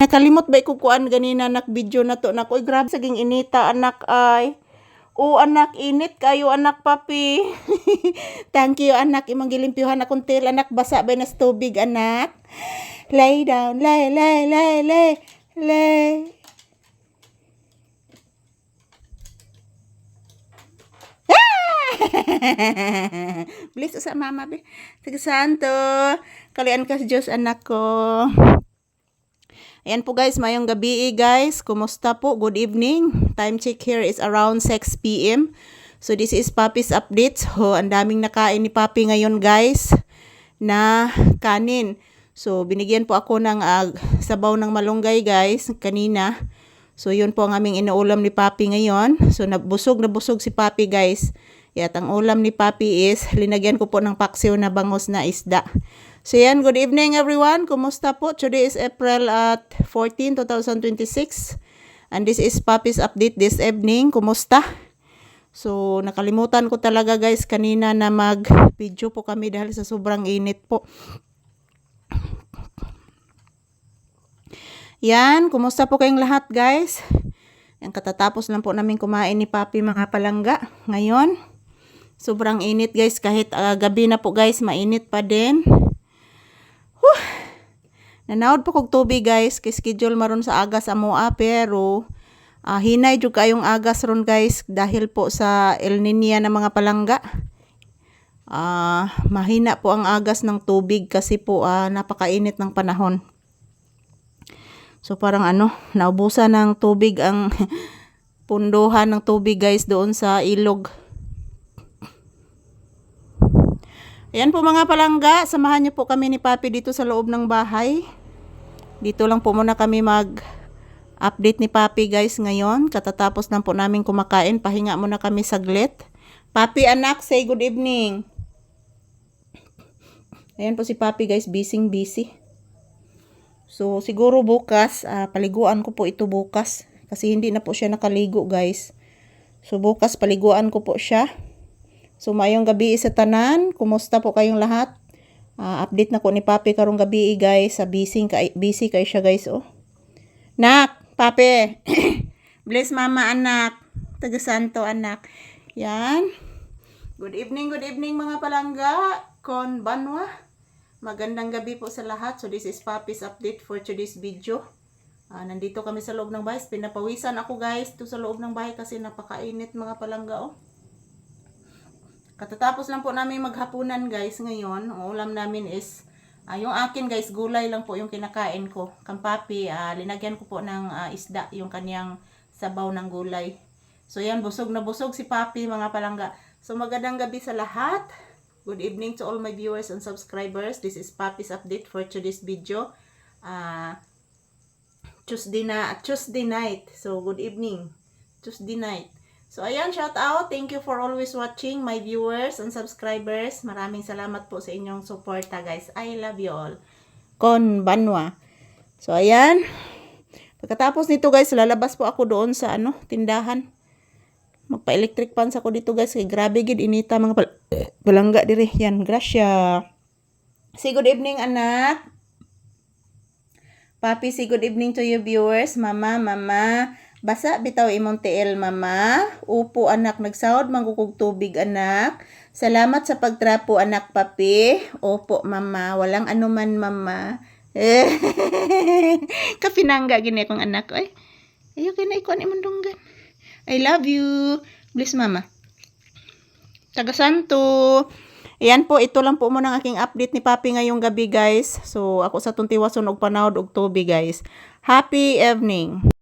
Nakalimot ba ikukuan ganina nak video na to nak. Oy, grabe saging inita anak ay. O anak, init kayo anak papi. Thank you anak, imong gilimpyuhan akong til anak, basa ba nas tubig anak. Lay down, lay. Bilis sa mama be. Sige santo. Kalian ka sa Diyos anak ko. Ayan po guys, mayong gabi guys. Kumusta po? Good evening. Time check here is around 6 p.m. So this is Papi's updates. Ang daming nakain ni Papi ngayon guys na kanin. So binigyan po ako ng sabaw ng malunggay guys kanina. So yun po ang aming inuulam ni Papi ngayon. So nabusog si Papi guys. At ang ulam ni Papi is linagyan ko po ng paksiw na bangos na isda. So yan, good evening everyone. Kumusta po? Today is April 14, 2026. And this is Papi's update this evening. Kumusta? So nakalimutan ko talaga guys kanina na mag-video po kami dahil sa sobrang init po. Yan, kumusta po kayong lahat guys? Yan, katatapos lang po namin kumain ni Papi mga palangga. Ngayon, sobrang init guys. Kahit gabi na po guys, mainit pa din. Nanaod po kog tubig guys, kay schedule maron sa agas amoa pero hinay jud kayong agas ron guys dahil po sa El Niño na mga palangga. Mahina po ang agas ng tubig kasi po napakainit ng panahon. So parang naubusan ng tubig ang punduhan ng tubig guys doon sa ilog. Ayan po mga palangga, samahan niyo po kami ni Papi dito sa loob ng bahay. Dito lang po muna kami mag-update ni Papi guys ngayon. Katatapos lang po namin kumakain, pahinga muna kami saglit. Papi anak, say good evening. Ayan po si Papi guys, busy. So siguro bukas, paliguan ko po ito bukas. Kasi hindi na po siya nakaligo guys. So bukas paliguan ko po siya. So mayong gabi sa tanan, kumusta po kayong lahat? Update na ko ni Papi karong gabi guys, busy kay siya guys oh. Nak, Papi. Bless mama anak, taga Santo anak. Yan. Good evening mga palangga. Kon banwa. Magandang gabi po sa lahat. So this is Papi's update for today's video. Nandito kami sa loob ng bahay. Pinapawisan ako guys to sa loob ng bahay kasi napakainit mga palangga oh. Katatapos lang po namin maghapunan guys ngayon. Ang ulam namin is, yung akin guys, gulay lang po yung kinakain ko. Kang Papi, linagyan ko po ng isda, yung kanyang sabaw ng gulay. So yan, busog na busog si Papi mga palangga. So magandang gabi sa lahat. Good evening to all my viewers and subscribers. This is Papi's update for today's video. Tuesday night. So good evening. Tuesday night. So ayan, shout out. Thank you for always watching my viewers and subscribers. Maraming salamat po sa inyong suporta guys. I love you all. Kon banwa. So ayan. Pagkatapos nito guys, lalabas po ako doon sa tindahan. Magpa-electric fans ako dito guys. Kay grabe gid inita mga palangga diri. Yan, grasya. Say good evening anak. Papi, say good evening to you viewers. Mama. Basa bitaw imong tiil mama. Upo anak, nagsahod mangkukog tubig anak. Salamat sa pagtrapo anak Papi. Opo mama, walang anuman mama. Kapinangga gini akong anak ko eh. Ayo kina ikuan imong dunggan. I love you. Bless mama. Taga Santo. Ayan po, ito lang po muna ang aking update ni Papi ngayong gabi guys. So ako sa tuntiwason og panahod og tubig guys. Happy evening.